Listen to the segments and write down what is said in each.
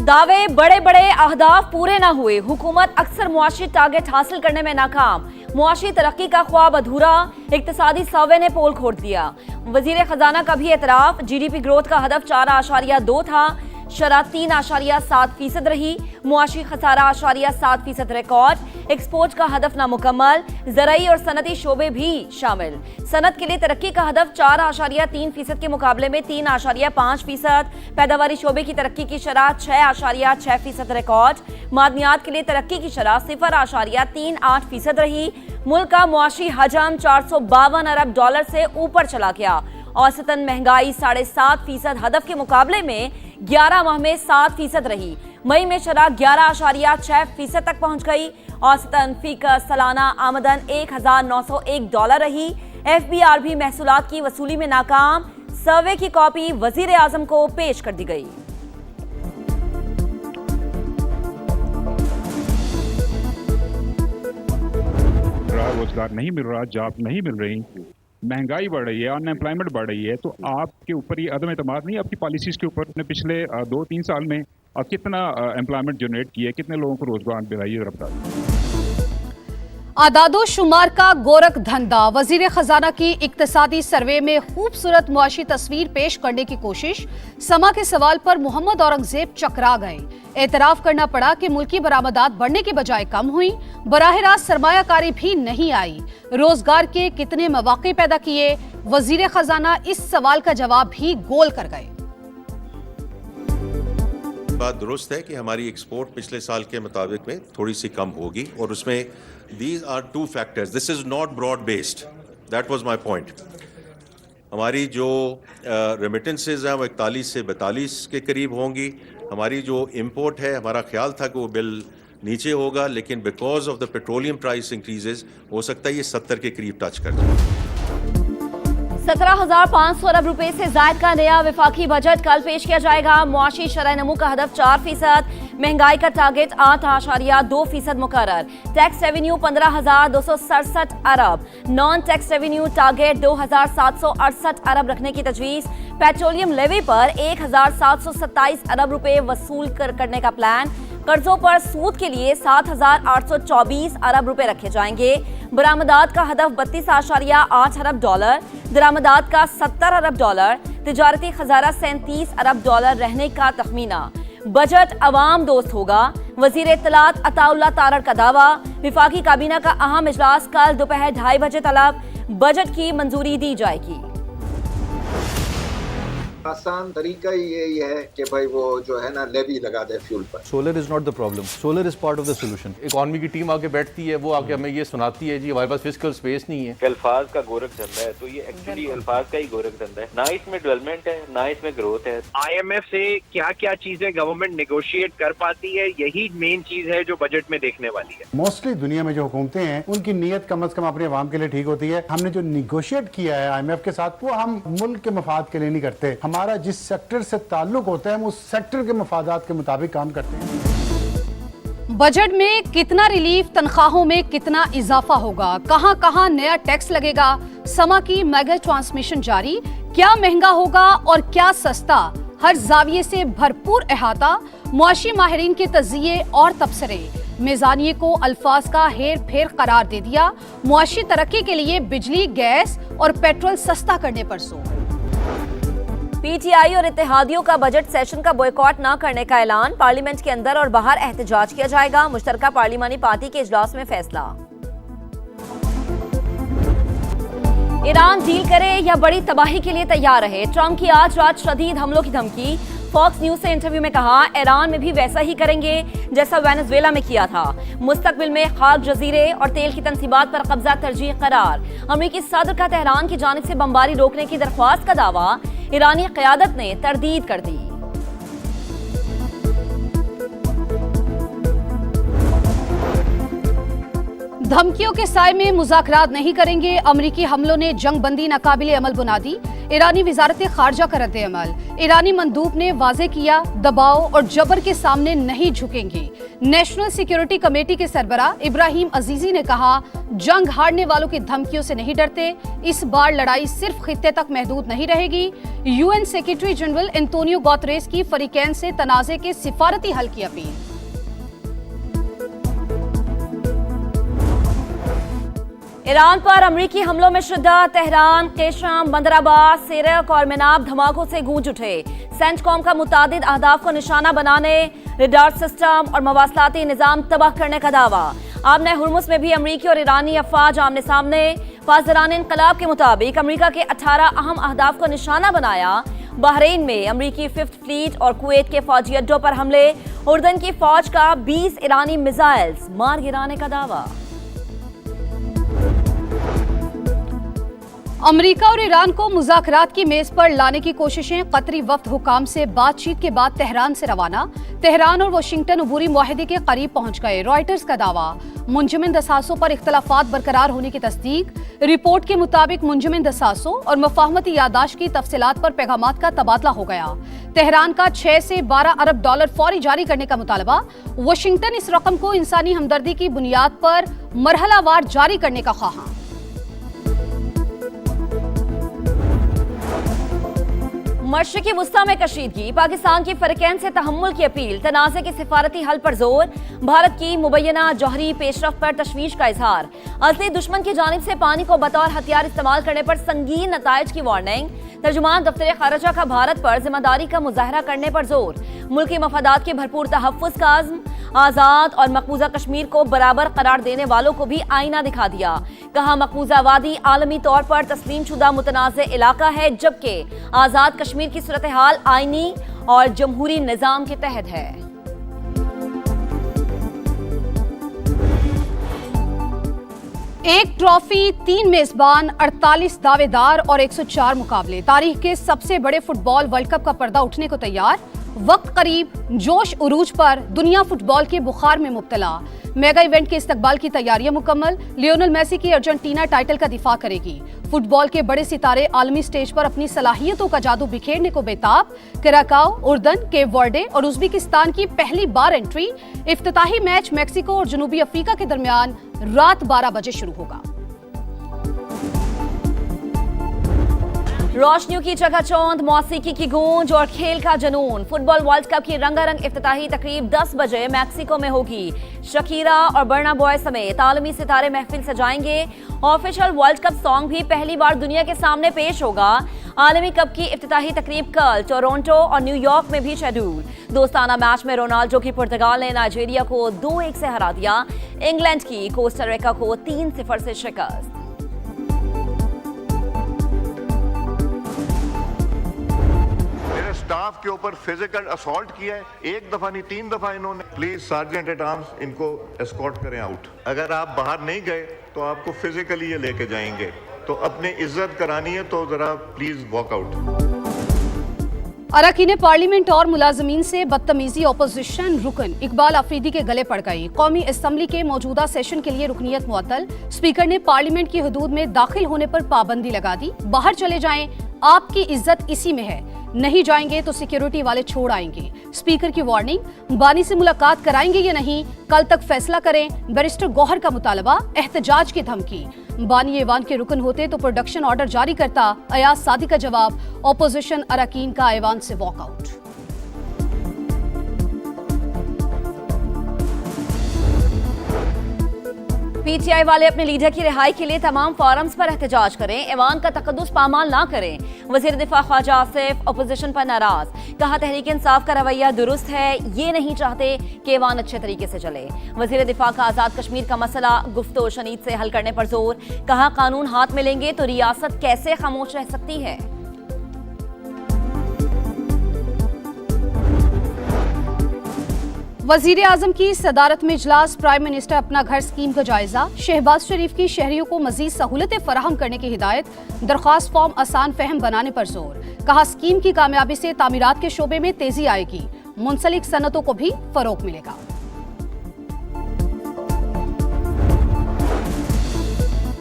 दावे बड़े बड़े अहदाफ पूरे न हुए, हुकूमत अक्सर मुआशी टारगेट हासिल करने में नाकाम, मुआशी तरक्की का ख्वाब अधूरा, इक्तिसादी सर्वे ने पोल खोल दिया। वजीर खजाना का भी एतराफ, जीडीपी ग्रोथ का हदफ 4.2 था, शरह 3.7% रही, मुआशी खसारा 8.7% रिकॉर्ड, एक्सपोर्ट का हदफ नामुकम्मल, ज़राई और सनती शोबे भी शामिल। सनत के लिए तरक्की का हदफ 4.3% के मुकाबले में 3.5%, पैदावारी शोबे की तरक्की की शरह 6.6% रिकॉर्ड, मादनियात के लिए तरक्की की शरह 0.38% रही। मुल्क का मुआशी हजम 452 अरब डॉलर से ऊपर चला गया। औसतन महंगाई 7.5% हदफ के मुकाबले में 11 माह में 7% रही। मई में शरह 11.6% तक पहुंच गई। औसतन फीसद सालाना आमदन $1,901 रही। FBR भी महसूलात की वसूली में नाकाम। सर्वे की कॉपी वजीर आजम को पेश कर दी गई। रोजगार नहीं मिल रहा, जॉब नहीं मिल रही, महंगाई बढ़ रही है, अनएम्प्लॉयमेंट बढ़ रही है, तो आपके ऊपर ये अदम एतमाद नहीं आपकी पॉलिसीज के ऊपर? अपने पिछले 2-3 साल में आप कितना एम्प्लॉयमेंट जनरेट किया, कितने लोगों को रोजगार दिलाइए जरा बताइए। आदादो शुमार का गोरख धंधा, वजीर खजाना की इक्तिसादी सर्वे में खूबसूरत मुआशी तस्वीर पेश करने की कोशिश। समा के सवाल पर मोहम्मद औरंगजेब चकरा गए। एतराफ करना पड़ा कि मुल्की बरामदात बढ़ने की बजाय कम हुई, बराह रास्त सरमायाकारी भी नहीं आई। रोजगार के कितने मौके पैदा किए, वजीर खजाना इस सवाल का जवाब भी गोल कर गए। बात दुरुस्त है कि हमारी एक्सपोर्ट पिछले साल के मुताबिक में थोड़ी सी कम होगी, और उसमें these are two factors. This is not broad based. That was my point. हमारी जो रेमिटेंसेज हैं वो 41 से 42 के करीब होंगी। हमारी जो इंपोर्ट है, हमारा ख्याल था कि वो बिल नीचे होगा, लेकिन because of the petroleum price increases हो सकता है ये 70 के करीब टच कर जाए। 17,500 अरब रुपए से जायद का नया विफाकी बजट कल पेश किया जाएगा। मुआशी शरह नमू का हदफ 4%, महंगाई का टारगेट 8.2% मुकर्रर। टैक्स रेवेन्यू 15,267 अरब, नॉन टैक्स रेवेन्यू टारगेट 2,768 अरब रखने की तजवीज़। पेट्रोलियम लेवी पर 1,727 अरब रुपए वसूल करने का प्लान। कर्जों पर सूद के लिए 7,824 अरब रुपए रखे जाएंगे। बरामदात का हदफ 32.8 अरब डॉलर, दरामदात का 70 अरब डॉलर, तिजारती खजाना 37 अरब डॉलर रहने का तखमीना। बजट अवाम दोस्त होगा, वजीर इत्तलात अताउल्लाह तारड़ का दावा। विफाकी काबीना का अहम इजलास कल दोपहर 2:30 बजे तलब बजट की मंजूरी दी जाएगी। आसान तरीका ही यही है कि भाई वो जो है ना लेवी लगा दे फ्यूल पर। Solar is not the problem, solar is part of the solution. Economy की टीम आके बैठती है, वो आके हमें ये सुनाती है जी हमारे पास फिजिकल स्पेस नहीं है। अल्फाज का गोरख धंधा है, तो ये एक्चुअली अल्फाज का ही गोरख धंधा है, ना इसमें डेवलपमेंट है ना इसमें ग्रोथ है। IMF से क्या क्या चीजें गवर्नमेंट नेगोशिएट कर पाती है, यही मेन चीज है जो बजट में देखने वाली है। मोस्टली दुनिया में जो हुकूमतें हैं उनकी नीयत कम से कम अपने अवाम के लिए ठीक होती है। हमने जो निगोशिएट किया है IMF के साथ, वो हम मुल्क के मफाद के लिए नहीं करते। हमारा जिस सेक्टर से ताल्लुक होता है हम उस सेक्टर के मफादात के मुताबिक काम करते हैं। बजट में कितना रिलीफ, तनख्वाहों में कितना इजाफा होगा, कहां कहां नया टैक्स लगेगा। समा की मेगा ट्रांसमिशन जारी, क्या महंगा होगा और क्या सस्ता, हर जाविये से भरपूर अहाता। मुआशी माहिरीन के तजिए और तबसरे, मेजानिये को अल्फाज का हेर फेर करार दे दिया। मुआशी तरक्की के लिए बिजली, गैस और पेट्रोल सस्ता करने पर जोर। PTI और इत्तेहादियों का बजट सेशन का बॉयकॉट न करने का ऐलान, पार्लियामेंट के अंदर और बाहर एहतजाज किया जाएगा। मुश्तरका पार्लिमानी पार्टी के इजलास में फैसला। ईरान डील करे या बड़ी तबाही के लिए तैयार रहे, ट्रंप की आज रात शदीद हमलों की धमकी। फॉक्स न्यूज से इंटरव्यू में कहा, ईरान में भी वैसा ही करेंगे जैसा वेनेजुएला में किया था। मुस्तकबिल में खाक जजीरे और तेल की तनसीबात पर कब्जा तरजीह करार। अमरीकी सदर का तेहरान की जानिब से बमबारी रोकने की दरख्वास्त का दावा, ईरानी क़यादत ने तरदीद कर दी। धमकियों के साए में मुज़ाकरात नहीं करेंगे, अमरीकी हमलों ने जंग बंदी नाकाबिले अमल बना दी। ईरानी वजारत खारजा का रद्द अमल। ईरानी मंदूब ने वाजे किया, दबाव और जबर के सामने नहीं झुकेंगे। नेशनल सिक्योरिटी कमेटी के सरबराह इब्राहिम अजीजी ने कहा, जंग हारने वालों की धमकियों से नहीं डरते। इस बार लड़ाई सिर्फ खित्ते तक महदूद नहीं रहेगी। UN secretary general Antonio Guterres की फरीकैन से तनाज़े के सिफारती हल की अपील। ईरान पर अमरीकी हमलों में शिद्दत। तेहरान, केशम, बंदराबाद, सेरक और मिनाब धमाकों से गूंज उठे। सेंटकॉम का मुतादिद अहदाफ को निशाना बनाने, रडार सिस्टम और मवासलाती निजाम तबाह करने का दावा। आमने हुर्मुस में भी अमरीकी और ईरानी अफवाज आमने सामने। फाजरान इनकलाब के मुताबिक अमरीका के 18 अहम अहदाफ को निशाना बनाया। बहरीन में अमरीकी 5th फ्लीट और कुवैत के फौजी अड्डों पर हमले। उर्दन की फौज का 20 ईरानी मिसाइल्स मार गिराने का दावा। अमेरिका और ईरान को मुज़ाकरात की मेज पर लाने की कोशिशें। कतरी वफ्द हुकाम से बातचीत के बाद तेहरान से रवाना। तेहरान और वाशिंगटन अबूरी मुआहदे के करीब पहुंच गए। रॉयटर्स का दावा, मुंजमिन दसासों पर इख्तलाफात बरकरार होने की तस्दीक। रिपोर्ट के मुताबिक मुंजमिन दसासों और मफाहमती यादाश्त की तफसीलात पर पैगामात का तबादला हो गया। तेहरान का 6 से 12 अरब डॉलर फौरी जारी करने का मुतालबा। वाशिंगटन इस रकम को इंसानी हमदर्दी की बुनियाद पर मरहलावार जारी करने का ख्वाहा। मशरिकी वुस्ता में कशीदगी, पाकिस्तान की फरकैन से तहम्मुल की अपील। तनाज़े के सिफारती हल पर जोर। भारत की मुबैना जौहरी पेशरफ पर तशवीश का इजहार। असली दुश्मन की जानिब से पानी को बतौर हथियार इस्तेमाल करने पर संगीन नताइज की वार्निंग। तर्जुमान दफ्तर खारजा का भारत पर जिम्मेदारी का मुजाहरा करने पर जोर। मुल्की मफादात के भरपूर तहफ़्फ़ुज़ का अज़्म। आज़ाद और मकबूजा कश्मीर को बराबर करार देने वालों को भी आईना दिखा दिया। कहा, मकबूजा वादी आलमी तौर पर तस्लीम शुदा मुतनाज़ इलाका है, जबकि आज़ाद कश्मीर की सूरत हाल आईनी और जमहूरी निज़ाम के तहत है। एक ट्रॉफी, 3 मेजबान, 48 दावेदार और 104 मुकाबले। तारीख के सबसे बड़े फुटबॉल वर्ल्ड कप का पर्दा उठने को तैयार। वक्त करीब, जोश उरूज पर, दुनिया फुटबॉल के बुखार में मुब्तला। मेगा इवेंट के इस्तकबाल की तैयारियां मुकम्मल। लियोनेल मेसी की अर्जेंटीना टाइटल का दिफा करेगी। फुटबॉल के बड़े सितारे आलमी स्टेज पर अपनी सलाहियतों का जादू बिखेरने को बेताब। कराकाओ, उर्दन, केप वर्डे और उज़्बेकिस्तान की पहली बार एंट्री। इफ्तिताही मैच मैक्सिको और जनूबी अफ्रीका के दरमियान रात 12 बजे शुरू होगा। रोशनियों की चकाचौंध, मौसीकी की गूंज और खेल का जनून। फुटबॉल वर्ल्ड कप की रंगारंग इफ्तिताही तकरीब 10 बजे मैक्सिको में होगी। शकीरा और बर्ना बॉय समेत आलमी सितारे महफिल सजाएंगे। ऑफिशियल वर्ल्ड कप सॉन्ग भी पहली बार दुनिया के सामने पेश होगा। आलमी कप की इफ्तिताही तकरीब कल टोरंटो और न्यूयॉर्क में भी शेड्यूल। दोस्ताना मैच में रोनाल्डो की पुर्तगाल ने नाइजीरिया को 2-1 से हरा दिया। इंग्लैंड की कोस्टारिका को 3-0 से शिकस्त। स्टाफ के ऊपर फिजिकल असॉल्ट किया है, 1 दफा नहीं 3 दफा इन्होंने। प्लीज सार्जेंट एट आर्म्स इनको एस्कॉर्ट करें आउट। अगर आप बाहर नहीं गए तो आपको फिजिकली ये लेके जाएंगे, तो अपनी इज्जत करानी है तो जरा प्लीज वॉक आउट। अरकान पार्लियामेंट और मुलाजमीन से बदतमीजी। अपोजिशन रुकन इकबाल अफरीदी के गले पड़ गई। कौमी असम्बली के मौजूदा सेशन के लिए रुकनियत मुअत्तल। स्पीकर ने पार्लियामेंट की हदूद में दाखिल होने पर पाबंदी लगा दी। बाहर चले जाएं, आपकी इज्जत इसी में है। नहीं जाएंगे तो सिक्योरिटी वाले छोड़ आएंगे। स्पीकर की वार्निंग। बानी से मुलाकात कराएंगे या नहीं, कल तक फैसला करें। बैरिस्टर गौहर का मुतालबा। एहतजाज की धमकी। बानी ऐवान के रुकन होते तो प्रोडक्शन ऑर्डर जारी करता। अयाज सादी का जवाब। ऑपोजिशन अरकान का ऐवान से वॉकआउट। पीटीआई वाले अपने लीडर की रिहाई के लिए तमाम फोरम्स पर एहतजाज करें, ऐवान का तकद्दुस पामाल ना करें। वजीर दिफा ख्वाजा आसिफ अपोजिशन पर नाराज। कहा, तहरीक इंसाफ का रवैया दुरुस्त है, ये नहीं चाहते कि ऐवान अच्छे तरीके से चले। वजीर दिफा का आज़ाद कश्मीर का मसला गुफ्तो शनीद से हल करने पर जोर। कहा, कानून हाथ में लेंगे तो रियासत कैसे खामोश रह सकती है। वजीर आजम की सदारत में इजलास। प्राइम मिनिस्टर अपना घर स्कीम का जायजा। शहबाज शरीफ की शहरियों को मजीद सहूलतें फराहम करने की हिदायत। दरख्वास्त फॉर्म आसान फहम बनाने पर जोर। कहा, स्कीम की कामयाबी से तामीरात के शोबे में तेजी आएगी। मुंसलिक सनतों को भी फरोग मिलेगा।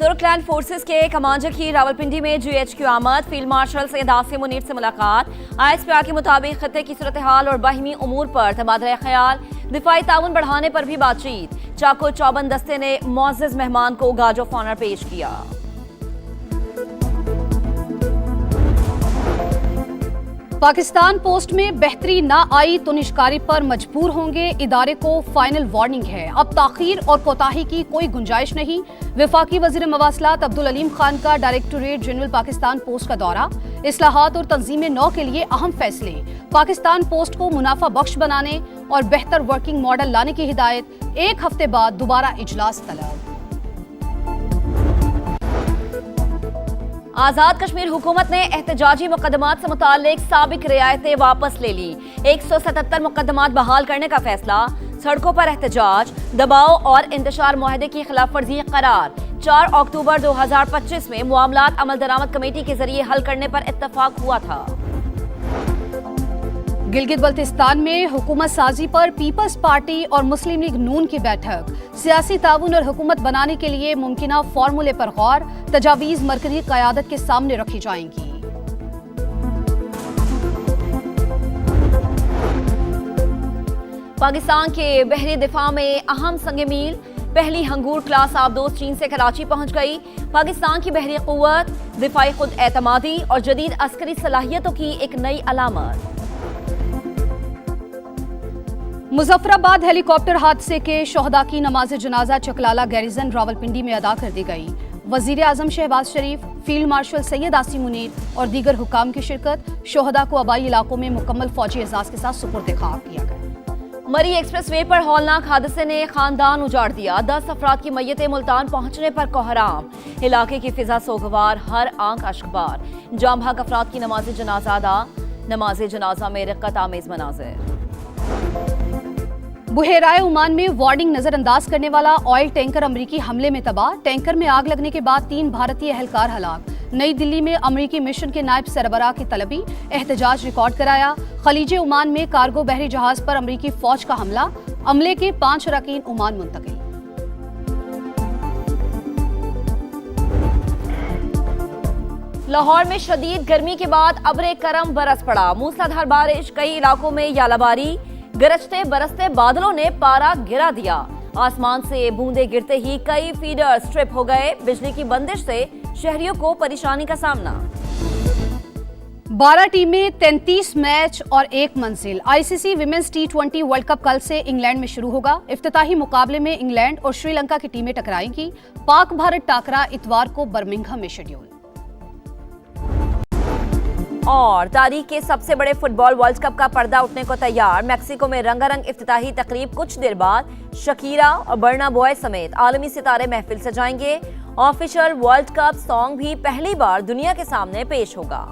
तुर्कलैंड फोर्सेस के कमांडर की रावलपिंडी में GHQ आमद। फील्ड मार्शल सैयद आसिम मुनीर से मुलाकात। ISPR के मुताबिक खत्ते की सूरत हाल और बाहिमी उमूर पर तबादला ख्याल, दिफाई ताउन बढ़ाने पर भी बातचीत। चाको चौबंद दस्ते ने मुअज़्ज़ज़ मेहमान को गार्ड ऑफ ऑनर पेश किया। पाकिस्तान पोस्ट में बेहतरी ना आई तो निष्कारी पर मजबूर होंगे, इदारे को फाइनल वार्निंग है। अब ताखीर और कोताही की कोई गुंजाइश नहीं। वफाकी वजीर मवासलात अब्दुल अलीम खान का डायरेक्टोरेट जनरल पाकिस्तान पोस्ट का दौरा। इस्लाहात और तंजीम नौ के लिए अहम फैसले। पाकिस्तान पोस्ट को मुनाफा बख्श बनाने और बेहतर वर्किंग मॉडल लाने की हिदायत। एक हफ्ते बाद दोबारा इजलास तलब। आजाद कश्मीर हुकूमत ने एहतजाजी मुकदमात से मुताल्लिक साबिक रियायतें वापस ले ली। 177 मुकदमात बहाल करने का फैसला। सड़कों पर एहतजाज, दबाव और इंतशार मुआहदे की खिलाफ वर्जी करार। 4 अक्टूबर 2025 में मामलात अमल दरामद कमेटी के जरिए हल करने पर इत्तफाक हुआ था। गिलगित बल्तिस्तान में हुकूमत साजी पर पीपल्स पार्टी और मुस्लिम लीग नून की बैठक। सियासी ताउन और हुकूमत बनाने के लिए मुमकिना फार्मूले पर गौर। तजावीज मरकजी क़यादत के सामने रखी जाएंगी। पाकिस्तान के बहरी दिफा में अहम संग मील। पहली हंगूर क्लास आबदोज चीन से कराची पहुंच गई। पाकिस्तान की बहरी क़ुव्वत, दिफाई खुद एतमादी और जदीद अस्करी सलाहियतों की एक नई अलामत। मुजफ्फराबाद हेलीकॉप्टर हादसे के शोहदा की नमाज जनाजा चकलाला गैरिजन रावलपिंडी में अदा कर दी गई। वजीर आजम शहबाज शरीफ, फील्ड मार्शल सैयद आसिम मुनीर और दीगर हुकाम की शिरकत। शोहदा को आबाई इलाकों में मुकम्मल फौजी एजाज के साथ सुपुर्द खाक किया गया। मरी एक्सप्रेसवे पर हौलनाक हादसे ने खानदान उजाड़ दिया। 10 अफराद की मैयतें मुल्तान पहुंचने पर कोहराम। इलाके की फिजा सोगवार, हर आंख अश्कबार। जाम भाग अफराद की नमाज जनाजा अदा। नमाज जनाजा में रिक्कत आमेज मनाजिर। बुहेराए ओमान में वार्डिंग नजरअंदाज करने वाला ऑयल टैंकर अमरीकी हमले में तबाह। टैंकर में आग लगने के बाद 3 भारतीय एहलकार हलाक। नई दिल्ली में अमरीकी मिशन के नायब सरबराह की तलबी। एहतजाज रिकॉर्ड कराया। खलीज ओमान में कार्गो बहरी जहाज पर अमरीकी फौज का हमला। अमले के 5 अरकान ओमान मुंतकिल। लाहौर में शदीद गर्मी के बाद अब्रे करम बरस पड़ा। मूसलाधार बारिश, कई इलाकों में यालाबारी। गरजते बरसते बादलों ने पारा गिरा दिया। आसमान से बूंदे गिरते ही कई फीडर स्ट्रिप हो गए। बिजली की बंदिश से शहरियों को परेशानी का सामना। 12 टीमें, 33 मैच और 1 मंजिल। ICC women's T20 world cup कल से इंग्लैंड में शुरू होगा। इफ्तिताही मुकाबले में इंग्लैंड और श्रीलंका की टीमें टकराएंगी। पाक भारत टाकरा इतवार को बर्मिंघम में शेड्यूल। और तारीख के सबसे बड़े फुटबॉल वर्ल्ड कप का पर्दा उठने को तैयार। मैक्सिको में रंगारंग इफ्तिताही तकरीब। कुछ देर बाद शकीरा और बर्ना बॉय समेत आलमी सितारे महफिल सजाएंगे। ऑफिशियल वर्ल्ड कप सॉन्ग भी पहली बार दुनिया के सामने पेश होगा।